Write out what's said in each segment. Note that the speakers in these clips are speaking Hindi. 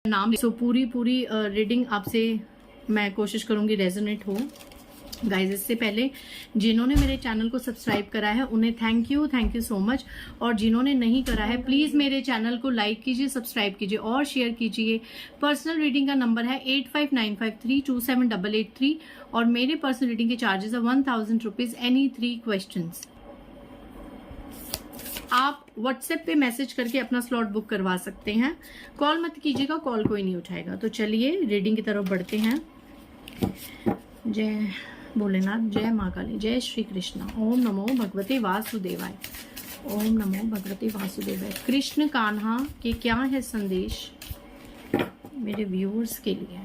नाम। सो पूरी रीडिंग आपसे मैं कोशिश करूंगी रेजोनेट हो। गाइज, इससे पहले जिन्होंने मेरे चैनल को सब्सक्राइब करा है उन्हें थैंक यू सो मच, और जिन्होंने नहीं करा है प्लीज मेरे चैनल को लाइक कीजिए, सब्सक्राइब कीजिए और शेयर कीजिए। पर्सनल रीडिंग का नंबर है 8595327883 और मेरे पर्सनल रीडिंग के चार्जेस है 1000 रुपीज एनी 3 क्वेश्चंस। आप व्हाट्सएप पे मैसेज करके अपना स्लॉट बुक करवा सकते हैं। कॉल मत कीजिएगा, कॉल कोई नहीं उठाएगा। तो चलिए रीडिंग की तरफ बढ़ते हैं। जय भोलेनाथ, जय माँ काली, जय श्री कृष्णा। ओम नमो भगवते वासुदेवाय, ओम नमो भगवते वासुदेवाय। कृष्ण कान्हा के क्या है संदेश मेरे व्यूअर्स के लिए।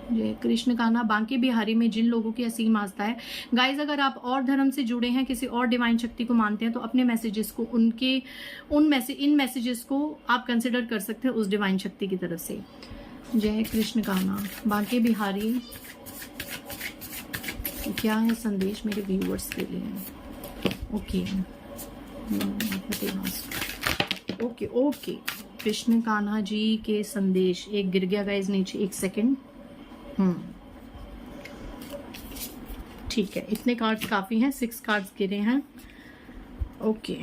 जय कृष्ण कान्हा। बांके बिहारी में जिन लोगों की असीम आस्था है, गाइज अगर आप और धर्म से जुड़े हैं, किसी और डिवाइन शक्ति को मानते हैं, तो अपने मैसेजेस को इन मैसेजेस को आप कंसिडर कर सकते हैं उस डिवाइन शक्ति की तरफ से। जय कृष्ण कान्हा। बांके बिहारी क्या है संदेश मेरे व्यूअर्स के लिए। ओके कृष्ण कान्हा जी के संदेश। एक गिर गया गाइज नीचे, एक सेकंड। ठीक है, इतने कार्ड्स काफी हैं, 6 कार्ड्स गिरे हैं। ओके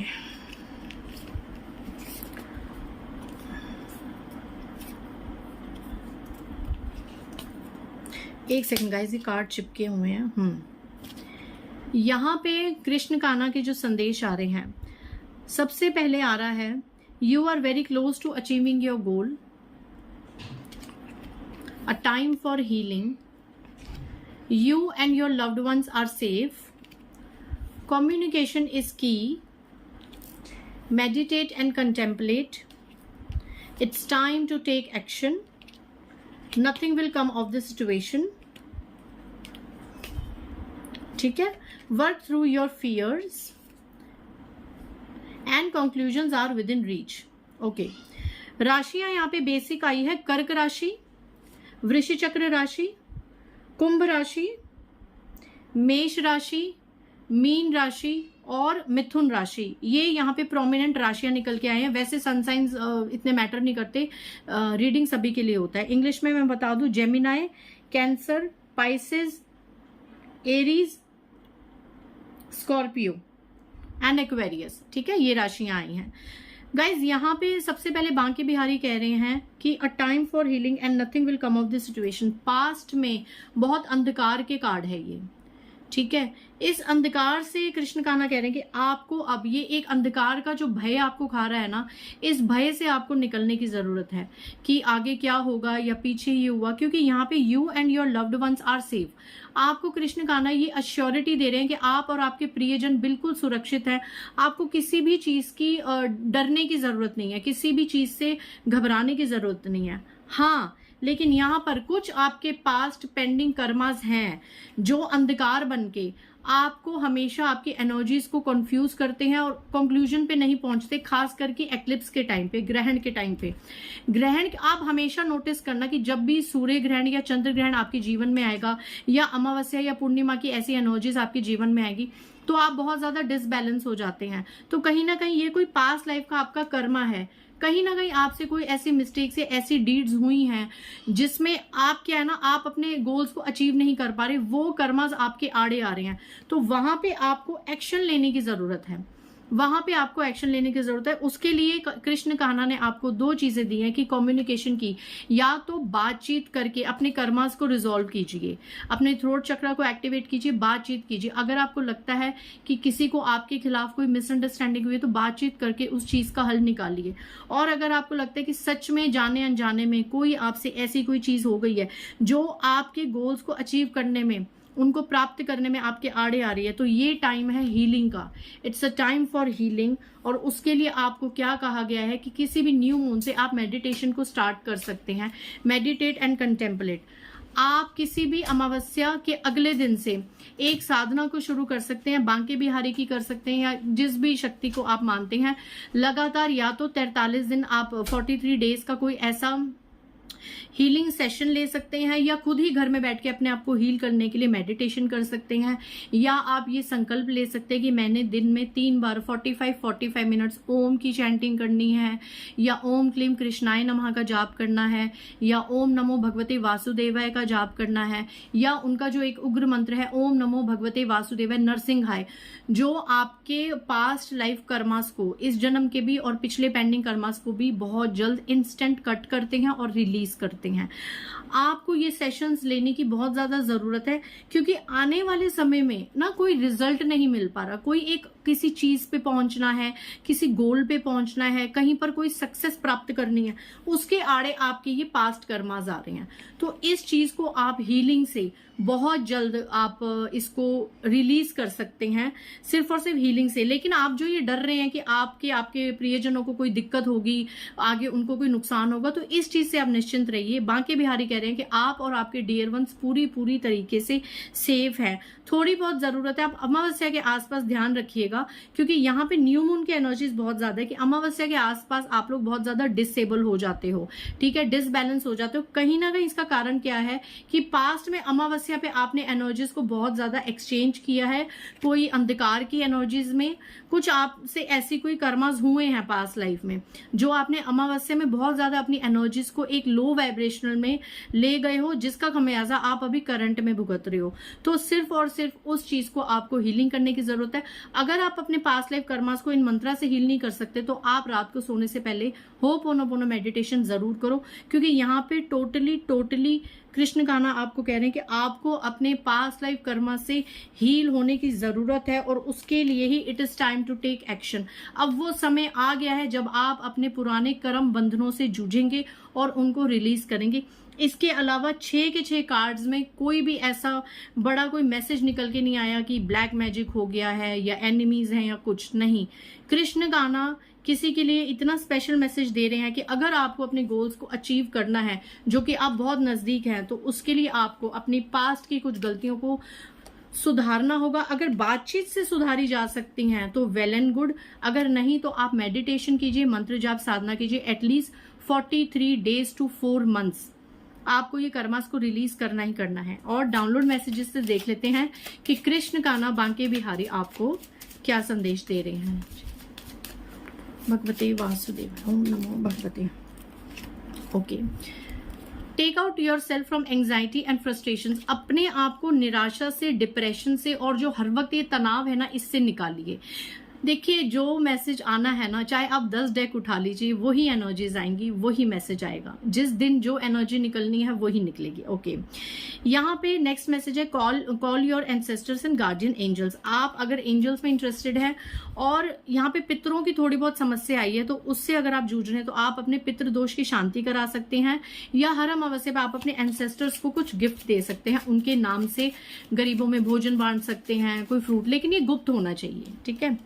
एक सेकंड गाइस, ये कार्ड चिपके हुए हैं। यहाँ पे कृष्ण कान्हा के जो संदेश आ रहे हैं, सबसे पहले आ रहा है you are very close to achieving your goal, a time for healing, you and your loved ones are safe, communication is key, meditate and contemplate, it's time to take action, nothing will come of the situation, ठीक है, work through your fears and conclusions are within reach। Okay, राशियां यहाँ पे बेसिक आई है कर्क राशि, वृश्चिक चक्र राशि, कुंभ राशि, मेष राशि, मीन राशि और मिथुन राशि। ये यहाँ पे प्रोमिनेंट राशियां निकल के आए हैं। वैसे सन साइंस इतने मैटर नहीं करते, रीडिंग सभी के लिए होता है। इंग्लिश में मैं बता दूं, Gemini, cancer, Pisces, Aries, Scorpio and Aquarius. ठीक है, ये राशियां आई हैं। गाइज यहाँ पे सबसे पहले बांके बिहारी कह रहे हैं कि a time for healing and nothing will come of this situation. Past में बहुत अंधकार के कार्ड है ये, ठीक है। इस अंधकार से कृष्ण कान्हा कह रहे हैं कि आपको अब ये एक अंधकार का जो भय आपको खा रहा है ना, इस भय से आपको निकलने की जरूरत है कि आगे क्या होगा या पीछे ये हुआ, क्योंकि यहाँ पे you and your loved ones are safe. आपको कृष्ण कान्हा ये अश्योरिटी दे रहे हैं कि आप और आपके प्रियजन बिल्कुल सुरक्षित हैं। आपको किसी भी चीज की डरने की जरूरत नहीं है, किसी भी चीज से घबराने की जरूरत नहीं है। हाँ, लेकिन यहाँ पर कुछ आपके पास्ट पेंडिंग कर्मास हैं जो अंधकार बनके आपको हमेशा आपकी एनर्जीज को कंफ्यूज करते हैं और कंक्लूजन पे नहीं पहुंचते, खास करके एक्लिप्स के टाइम पे, ग्रहण के टाइम पे। ग्रहण आप हमेशा नोटिस करना कि जब भी सूर्य ग्रहण या चंद्र ग्रहण आपके जीवन में आएगा या अमावस्या या पूर्णिमा की ऐसी एनर्जीज आपके जीवन में आएगी, तो आप बहुत ज्यादा डिसबैलेंस हो जाते हैं। तो कहीं ना कहीं ये कोई पास्ट लाइफ का आपका कर्मा है, कहीं ना कहीं आपसे कोई ऐसी मिस्टेक्स या ऐसी डीड्स हुई हैं जिसमें आप क्या है ना, आप अपने गोल्स को अचीव नहीं कर पा रहे, वो कर्मास आपके आड़े आ रहे हैं। तो वहां पे आपको एक्शन लेने की जरूरत है, वहां पे आपको एक्शन लेने की जरूरत है। उसके लिए कृष्ण कान्हा ने आपको 2 चीजें दी हैं कि कम्युनिकेशन की, या तो बातचीत करके अपने कर्मास को रिजॉल्व कीजिए, अपने थ्रोट चक्र को एक्टिवेट कीजिए, बातचीत कीजिए। अगर आपको लगता है कि किसी को आपके खिलाफ कोई मिसअंडरस्टैंडिंग हुई है तो बातचीत करके उस चीज का हल निकालिए। और अगर आपको लगता है कि सच में जाने अनजाने में कोई आपसे ऐसी कोई चीज हो गई है जो आपके गोल्स को अचीव करने में, उनको प्राप्त करने में आपके आड़े आ रही है, तो ये टाइम है हीलिंग का। It's a time for healing. और उसके लिए आपको क्या कहा गया है कि किसी भी न्यू मून से आप मेडिटेशन को स्टार्ट कर सकते हैं। Meditate and contemplate. आप किसी भी अमावस्या के अगले दिन से एक साधना को शुरू कर सकते हैं, बांके बिहारी की कर सकते हैं या जिस भी शक्ति को आप मानते हैं। लगातार या तो 43 दिन आप 43 डेज का कोई ऐसा हीलिंग सेशन ले सकते हैं, या खुद ही घर में बैठ के अपने आप को हील करने के लिए मेडिटेशन कर सकते हैं, या आप ये संकल्प ले सकते हैं कि मैंने दिन में 3 बार 45 मिनट्स ओम की चैंटिंग करनी है, या ओम क्लीम कृष्णाय नमः का जाप करना है, या ओम नमो भगवते वासुदेवाय का जाप करना है, या उनका जो एक उग्र मंत्र है ओम नमो भगवते वासुदेवाय नरसिंहाय, जो आपके पास्ट लाइफ कर्मास को, इस जन्म के भी और पिछले पेंडिंग कर्मास को भी बहुत जल्द इंस्टेंट कट करते हैं और रिलीज करते हैं। आपको ये सेशंस लेने की बहुत ज्यादा जरूरत है, क्योंकि आने वाले समय में ना कोई रिजल्ट नहीं मिल पा रहा, कोई एक किसी चीज पे पहुंचना है, किसी गोल पे पहुंचना है, कहीं पर कोई सक्सेस प्राप्त करनी है, उसके आड़े आपके ये पास्ट कर्मास आ रहे हैं। तो इस चीज को आप हीलिंग से बहुत जल्द आप इसको रिलीज कर सकते हैं, सिर्फ और सिर्फ हीलिंग से। लेकिन आप जो ये डर रहे हैं कि आपके प्रियजनों को कोई दिक्कत होगी, आगे उनको कोई नुकसान होगा, तो इस चीज से आप निश्चिंत रहिए। बांके बिहारी कह रहे हैं कि आप और आपके डियर वंस पूरी तरीके से सेफ है। थोड़ी बहुत जरूरत है, आप अमावस्या के आसपास ध्यान रखिएगा, क्योंकि यहाँ पे न्यू मून की एनर्जीज बहुत ज्यादा है कि अमावस्या के आसपास आप लोग बहुत ज्यादा डिसेबल हो जाते हो, ठीक है, डिसबैलेंस हो जाते हो। कहीं ना कहीं इसका कारण क्या है कि पास्ट में अमावस्या पे आपने एनर्जीज को बहुत ज्यादा एक्सचेंज किया है, कोई अंधकार की एनर्जीज में कुछ आपसे ऐसी कोई कर्मास हुए हैं पास्ट लाइफ में, जो आपने अमावस्या में बहुत ज्यादा अपनी एनर्जीज को एक लो वाइब्रेशनल में ले गए हो, जिसका खमियाजा आप अभी करंट में भुगत रहे हो। तो सिर्फ और सिर्फ उस चीज को आपको हीलिंग करने की जरूरत है। अगर आप अपने पास्ट लाइफ कर्मास को इन मंत्रा से हील नहीं कर सकते, तो आप रात को सोने से पहले होपोनोपोनो मेडिटेशन जरूर करो, क्योंकि यहाँ पे टोटली कृष्ण कान्हा आपको कह रहे हैं कि आपको अपने पास्ट लाइफ कर्मा से हील होने की जरूरत है, और उसके लिए ही it is time to take action. अब वो समय आ गया है जब आप अपने पुराने कर्म बंधनों से जूझेंगे और उनको रिलीज करेंगे। इसके अलावा 6 के 6 कार्ड्स में कोई भी ऐसा बड़ा कोई मैसेज निकल के नहीं आया कि ब्लैक मैजिक हो गया है या एनिमीज हैं या कुछ नहीं। कृष्ण कान्हा किसी के लिए इतना स्पेशल मैसेज दे रहे हैं कि अगर आपको अपने गोल्स को अचीव करना है, जो कि आप बहुत नजदीक हैं, तो उसके लिए आपको अपनी पास्ट की कुछ गलतियों को सुधारना होगा। अगर बातचीत से सुधारी जा सकती हैं तो वेल एंड गुड, अगर नहीं तो आप मेडिटेशन कीजिए, मंत्र जाप साधना कीजिए। एटलीस्ट 43 डेज टू 4 मंथ्स आपको ये कर्मास को रिलीज करना ही करना है। और डाउनलोड मैसेजेस से देख लेते हैं कि कृष्ण कान्हा बांके बिहारी आपको क्या संदेश दे रहे हैं। भगवते वासुदेव ओम नमो भगवते। Okay, take out yourself from anxiety and frustration. अपने आप को निराशा से, डिप्रेशन से और जो हर वक्त ये तनाव है ना, इससे निकालिए। देखिए, जो मैसेज आना है ना, चाहे आप 10 डेक उठा लीजिए, वही एनर्जीज आएंगी, वही मैसेज आएगा। जिस दिन जो एनर्जी निकलनी है वही निकलेगी। ओके, यहाँ पे नेक्स्ट मैसेज है call your ancestors and guardian angels. आप अगर एंजल्स में इंटरेस्टेड है और यहाँ पे पितरों की थोड़ी बहुत समस्या आई है, तो उससे अगर आप जूझ रहे हैं तो आप अपने पितृ दोष की शांति करा सकते हैं, या हर अमावस्या पे आप अपने एंसेस्टर्स को कुछ गिफ्ट दे सकते हैं, उनके नाम से गरीबों में भोजन बांट सकते हैं, कोई फ्रूट, लेकिन ये गुप्त होना चाहिए, ठीक है।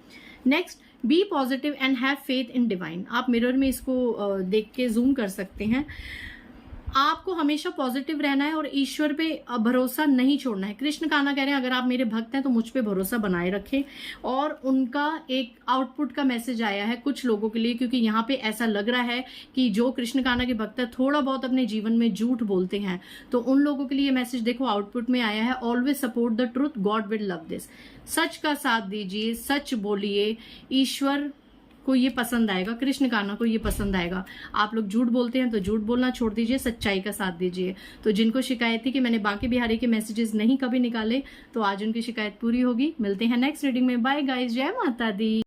Next, be positive and have faith in divine. आप मिरर में इसको देख के जूम कर सकते हैं। आपको हमेशा पॉजिटिव रहना है और ईश्वर पे भरोसा नहीं छोड़ना है। कृष्ण कान्हा कह रहे हैं अगर आप मेरे भक्त हैं तो मुझ पे भरोसा बनाए रखें। और उनका एक आउटपुट का मैसेज आया है कुछ लोगों के लिए, क्योंकि यहाँ पे ऐसा लग रहा है कि जो कृष्ण कान्हा के भक्त है थोड़ा बहुत अपने जीवन में झूठ बोलते हैं, तो उन लोगों के लिए मैसेज देखो आउटपुट में आया है, always support the truth, god will love this. सच का साथ दीजिए, सच बोलिए, ईश्वर को ये पसंद आएगा, कृष्ण कान्हा को ये पसंद आएगा। आप लोग झूठ बोलते हैं तो झूठ बोलना छोड़ दीजिए, सच्चाई का साथ दीजिए। तो जिनको शिकायत थी कि मैंने बांके बिहारी के मैसेजेस नहीं कभी निकाले, तो आज उनकी शिकायत पूरी होगी। मिलते हैं नेक्स्ट रीडिंग में। बाय गाइस, जय माता दी।